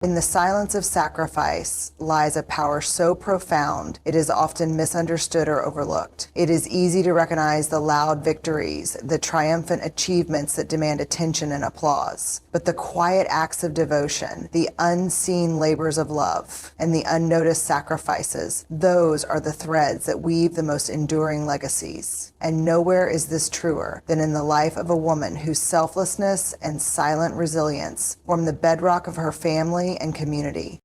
In the silence of sacrifice lies a power so profound it is often misunderstood or overlooked. It is easy to recognize the loud victories, the triumphant achievements that demand attention and applause. But the quiet acts of devotion, the unseen labors of love, and the unnoticed sacrifices, those are the threads that weave the most enduring legacies. And nowhere is this truer than in the life of a woman whose selflessness and silent resilience form the bedrock of her family and community.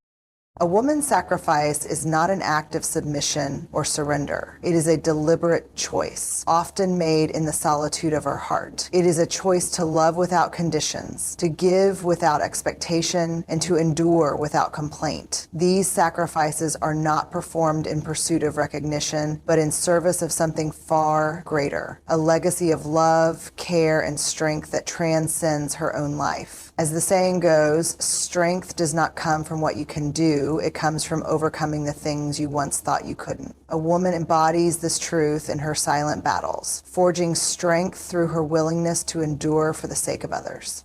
A woman's sacrifice is not an act of submission or surrender. It is a deliberate choice, often made in the solitude of her heart. It is a choice to love without conditions, to give without expectation, and to endure without complaint. These sacrifices are not performed in pursuit of recognition, but in service of something far greater, a legacy of love, care, and strength that transcends her own life. As the saying goes, strength does not come from what you can do, it comes from overcoming the things you once thought you couldn't. A woman embodies this truth in her silent battles, forging strength through her willingness to endure for the sake of others.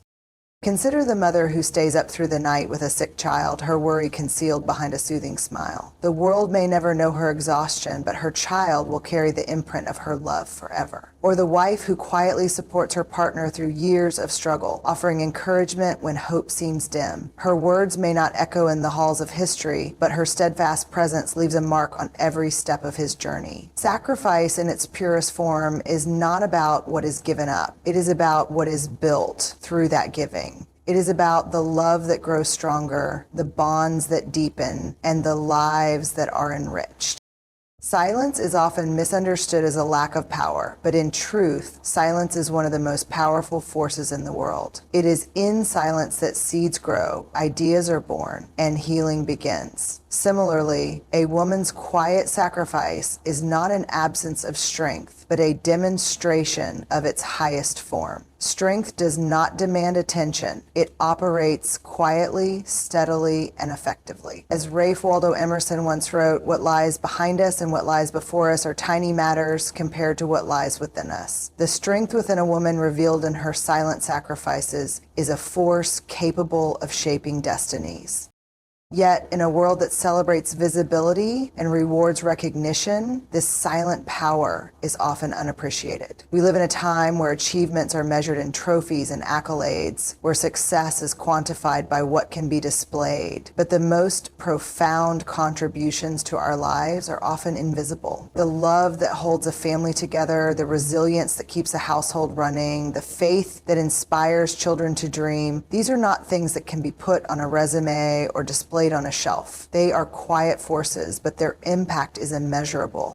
Consider the mother who stays up through the night with a sick child, her worry concealed behind a soothing smile. The world may never know her exhaustion, but her child will carry the imprint of her love forever. Or the wife who quietly supports her partner through years of struggle, offering encouragement when hope seems dim. Her words may not echo in the halls of history, but her steadfast presence leaves a mark on every step of his journey. Sacrifice in its purest form is not about what is given up. It is about what is built through that giving. It is about the love that grows stronger, the bonds that deepen, and the lives that are enriched. Silence is often misunderstood as a lack of power, but in truth, silence is one of the most powerful forces in the world. It is in silence that seeds grow, ideas are born, and healing begins. Similarly, a woman's quiet sacrifice is not an absence of strength, but a demonstration of its highest form. Strength does not demand attention. It operates quietly, steadily, and effectively. As Ralph Waldo Emerson once wrote, "What lies behind us and what lies before us are tiny matters compared to what lies within us." The strength within a woman revealed in her silent sacrifices is a force capable of shaping destinies. Yet, in a world that celebrates visibility and rewards recognition, this silent power is often unappreciated. We live in a time where achievements are measured in trophies and accolades, where success is quantified by what can be displayed. But the most profound contributions to our lives are often invisible. The love that holds a family together, the resilience that keeps a household running, the faith that inspires children to dream, these are not things that can be put on a resume or displayed on a shelf. They are quiet forces, but their impact is immeasurable.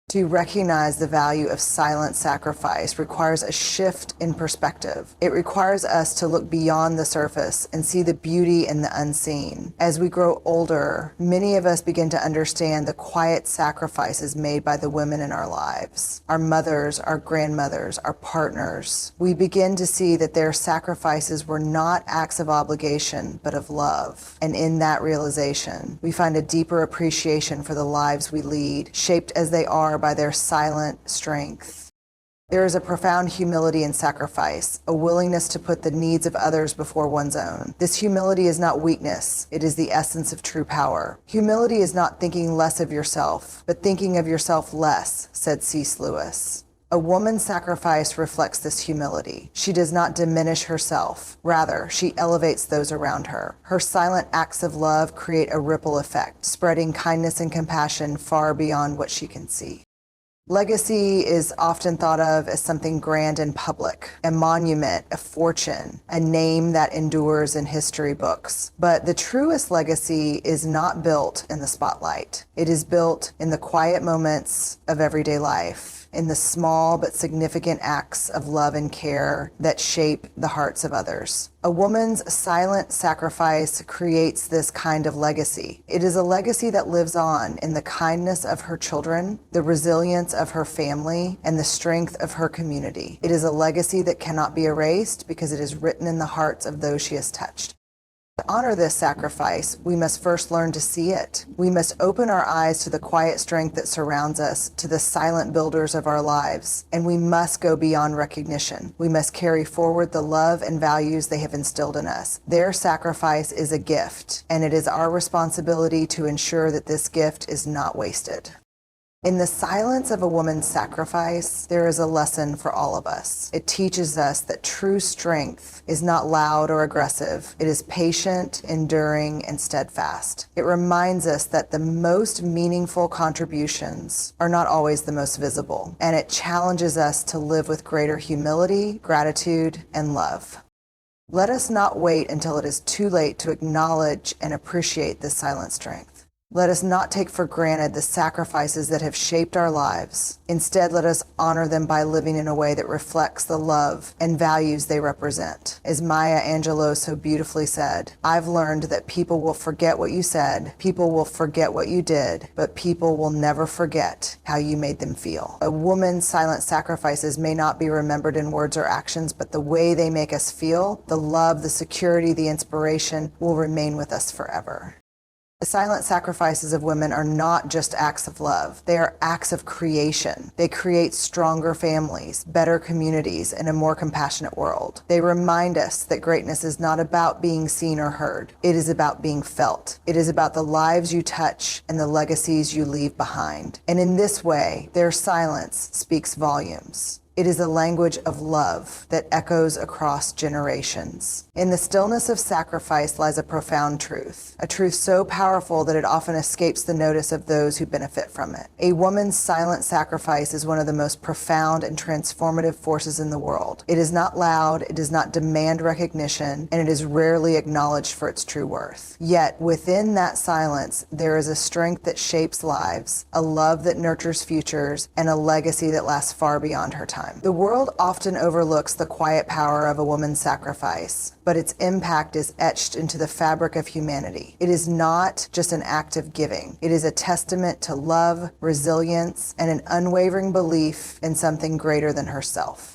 To recognize the value of silent sacrifice requires a shift in perspective. It requires us to look beyond the surface and see the beauty in the unseen. As we grow older, many of us begin to understand the quiet sacrifices made by the women in our lives. Our mothers, our grandmothers, our partners. We begin to see that their sacrifices were not acts of obligation, but of love. And in that realization, we find a deeper appreciation for the lives we lead, shaped as they are by their silent strength. There is a profound humility in sacrifice, a willingness to put the needs of others before one's own. This humility is not weakness, it is the essence of true power. Humility is not thinking less of yourself, but thinking of yourself less, said C.S. Lewis. A woman's sacrifice reflects this humility. She does not diminish herself. Rather, she elevates those around her. Her silent acts of love create a ripple effect, spreading kindness and compassion far beyond what she can see. Legacy is often thought of as something grand and public, a monument, a fortune, a name that endures in history books. But the truest legacy is not built in the spotlight. It is built in the quiet moments of everyday life, in the small but significant acts of love and care that shape the hearts of others. A woman's silent sacrifice creates this kind of legacy. It is a legacy that lives on in the kindness of her children, the resilience of her family, and the strength of her community. It is a legacy that cannot be erased because it is written in the hearts of those she has touched. To honor this sacrifice, we must first learn to see it. We must open our eyes to the quiet strength that surrounds us, to the silent builders of our lives, and we must go beyond recognition. We must carry forward the love and values they have instilled in us. Their sacrifice is a gift, and it is our responsibility to ensure that this gift is not wasted. In the silence of a woman's sacrifice, there is a lesson for all of us. It teaches us that true strength is not loud or aggressive. It is patient, enduring, and steadfast. It reminds us that the most meaningful contributions are not always the most visible, and it challenges us to live with greater humility, gratitude, and love. Let us not wait until it is too late to acknowledge and appreciate this silent strength. Let us not take for granted the sacrifices that have shaped our lives. Instead, let us honor them by living in a way that reflects the love and values they represent. As Maya Angelou so beautifully said, "I've learned that people will forget what you said, people will forget what you did, but people will never forget how you made them feel." A woman's silent sacrifices may not be remembered in words or actions, but the way they make us feel, the love, the security, the inspiration will remain with us forever. The silent sacrifices of women are not just acts of love. They are acts of creation. They create stronger families, better communities, and a more compassionate world. They remind us that greatness is not about being seen or heard. It is about being felt. It is about the lives you touch and the legacies you leave behind. And in this way, their silence speaks volumes. It is a language of love that echoes across generations. In the stillness of sacrifice lies a profound truth, a truth so powerful that it often escapes the notice of those who benefit from it. A woman's silent sacrifice is one of the most profound and transformative forces in the world. It is not loud, it does not demand recognition, and it is rarely acknowledged for its true worth. Yet, within that silence, there is a strength that shapes lives, a love that nurtures futures, and a legacy that lasts far beyond her time. The world often overlooks the quiet power of a woman's sacrifice, but its impact is etched into the fabric of humanity. It is not just an act of giving. It is a testament to love, resilience, and an unwavering belief in something greater than herself.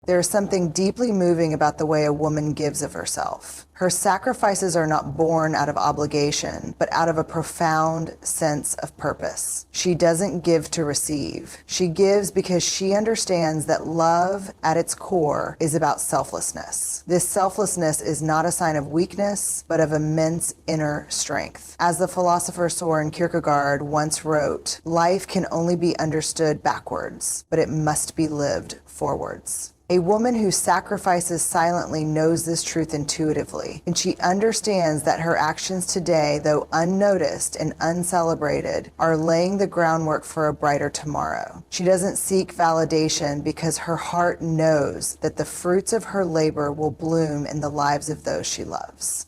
There is something deeply moving about the way a woman gives of herself. Her sacrifices are not born out of obligation, but out of a profound sense of purpose. She doesn't give to receive. She gives because she understands that love, at its core, is about selflessness. This selflessness is not a sign of weakness, but of immense inner strength. As the philosopher Soren Kierkegaard once wrote, "Life can only be understood backwards, but it must be lived forwards." A woman who sacrifices silently knows this truth intuitively, and she understands that her actions today, though unnoticed and uncelebrated, are laying the groundwork for a brighter tomorrow. She doesn't seek validation because her heart knows that the fruits of her labor will bloom in the lives of those she loves.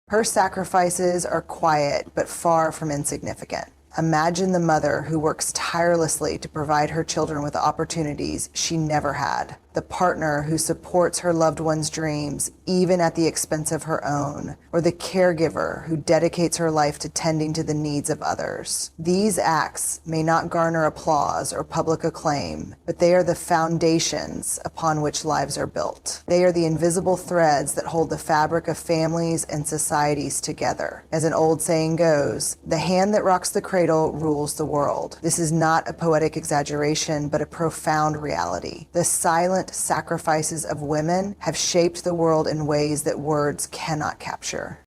Her sacrifices are quiet but far from insignificant. Imagine the mother who works tirelessly to provide her children with opportunities she never had. The partner who supports her loved one's dreams, even at the expense of her own, or the caregiver who dedicates her life to tending to the needs of others. These acts may not garner applause or public acclaim, but they are the foundations upon which lives are built. They are the invisible threads that hold the fabric of families and societies together. As an old saying goes, the hand that rocks the cradle rules the world. This is not a poetic exaggeration, but a profound reality. The silent sacrifices of women have shaped the world in ways that words cannot capture.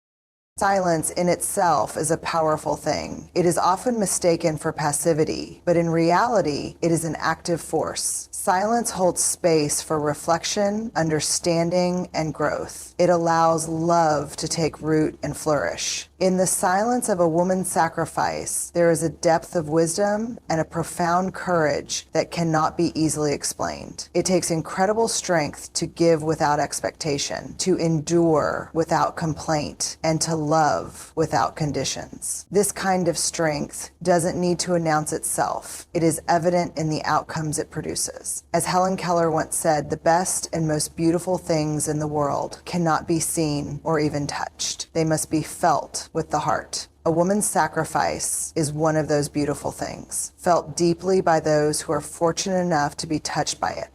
Silence in itself is a powerful thing. It is often mistaken for passivity, but in reality, it is an active force. Silence holds space for reflection, understanding, and growth. It allows love to take root and flourish. In the silence of a woman's sacrifice, there is a depth of wisdom and a profound courage that cannot be easily explained. It takes incredible strength to give without expectation, to endure without complaint, and to love without conditions. This kind of strength doesn't need to announce itself. It is evident in the outcomes it produces. As Helen Keller once said, the best and most beautiful things in the world cannot be seen or even touched. They must be felt with the heart. A woman's sacrifice is one of those beautiful things, felt deeply by those who are fortunate enough to be touched by it.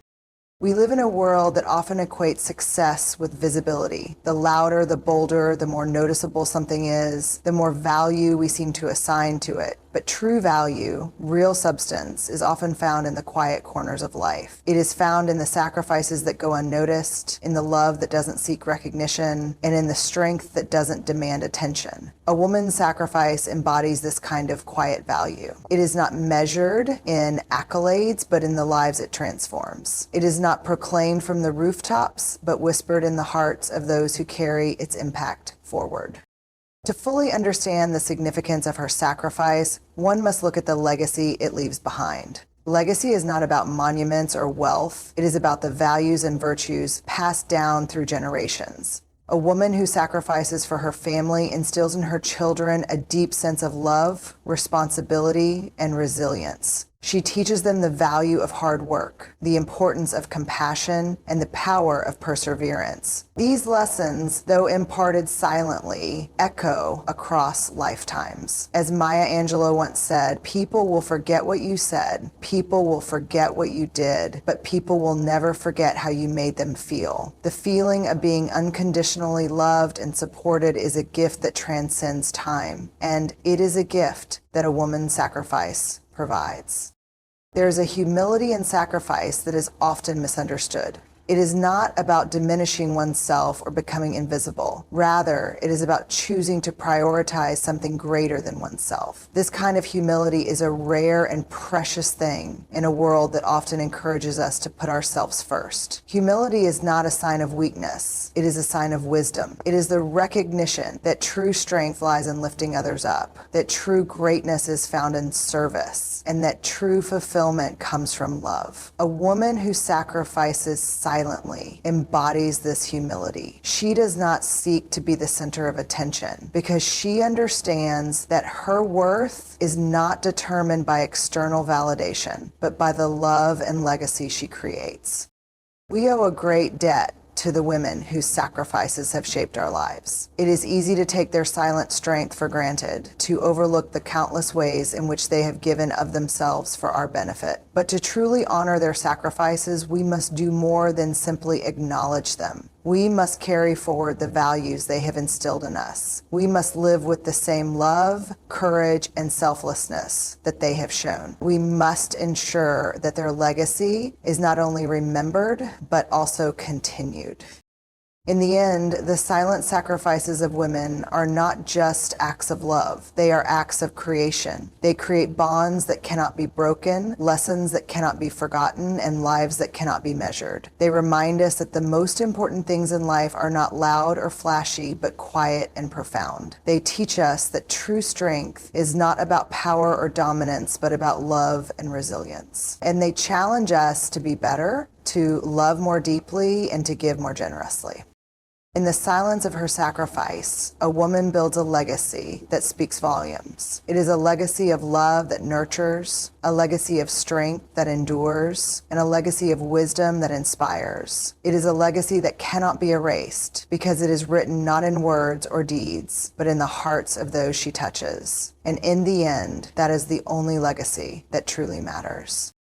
We live in a world that often equates success with visibility. The louder, the bolder, the more noticeable something is, the more value we seem to assign to it. But true value, real substance, is often found in the quiet corners of life. It is found in the sacrifices that go unnoticed, in the love that doesn't seek recognition, and in the strength that doesn't demand attention. A woman's sacrifice embodies this kind of quiet value. It is not measured in accolades, but in the lives it transforms. It is not proclaimed from the rooftops, but whispered in the hearts of those who carry its impact forward. To fully understand the significance of her sacrifice, one must look at the legacy it leaves behind. Legacy is not about monuments or wealth. It is about the values and virtues passed down through generations. A woman who sacrifices for her family instills in her children a deep sense of love, responsibility, and resilience. She teaches them the value of hard work, the importance of compassion, and the power of perseverance. These lessons, though imparted silently, echo across lifetimes. As Maya Angelou once said, "People will forget what you said, people will forget what you did, but people will never forget how you made them feel." The feeling of being unconditionally loved and supported is a gift that transcends time, and it is a gift that a woman's sacrifice provides. There is a humility in sacrifice that is often misunderstood. It is not about diminishing oneself or becoming invisible. Rather, it is about choosing to prioritize something greater than oneself. This kind of humility is a rare and precious thing in a world that often encourages us to put ourselves first. Humility is not a sign of weakness. It is a sign of wisdom. It is the recognition that true strength lies in lifting others up, that true greatness is found in service, and that true fulfillment comes from love. A woman who sacrifices silently embodies this humility. She does not seek to be the center of attention because she understands that her worth is not determined by external validation, but by the love and legacy she creates. We owe a great debt to the women whose sacrifices have shaped our lives. It is easy to take their silent strength for granted, to overlook the countless ways in which they have given of themselves for our benefit. But to truly honor their sacrifices, we must do more than simply acknowledge them. We must carry forward the values they have instilled in us. We must live with the same love, courage, and selflessness that they have shown. We must ensure that their legacy is not only remembered, but also continued. In the end, the silent sacrifices of women are not just acts of love. They are acts of creation. They create bonds that cannot be broken, lessons that cannot be forgotten, and lives that cannot be measured. They remind us that the most important things in life are not loud or flashy, but quiet and profound. They teach us that true strength is not about power or dominance, but about love and resilience. And they challenge us to be better, to love more deeply, and to give more generously. In the silence of her sacrifice, a woman builds a legacy that speaks volumes. It is a legacy of love that nurtures, a legacy of strength that endures, and a legacy of wisdom that inspires. It is a legacy that cannot be erased because it is written not in words or deeds, but in the hearts of those she touches. And in the end, that is the only legacy that truly matters.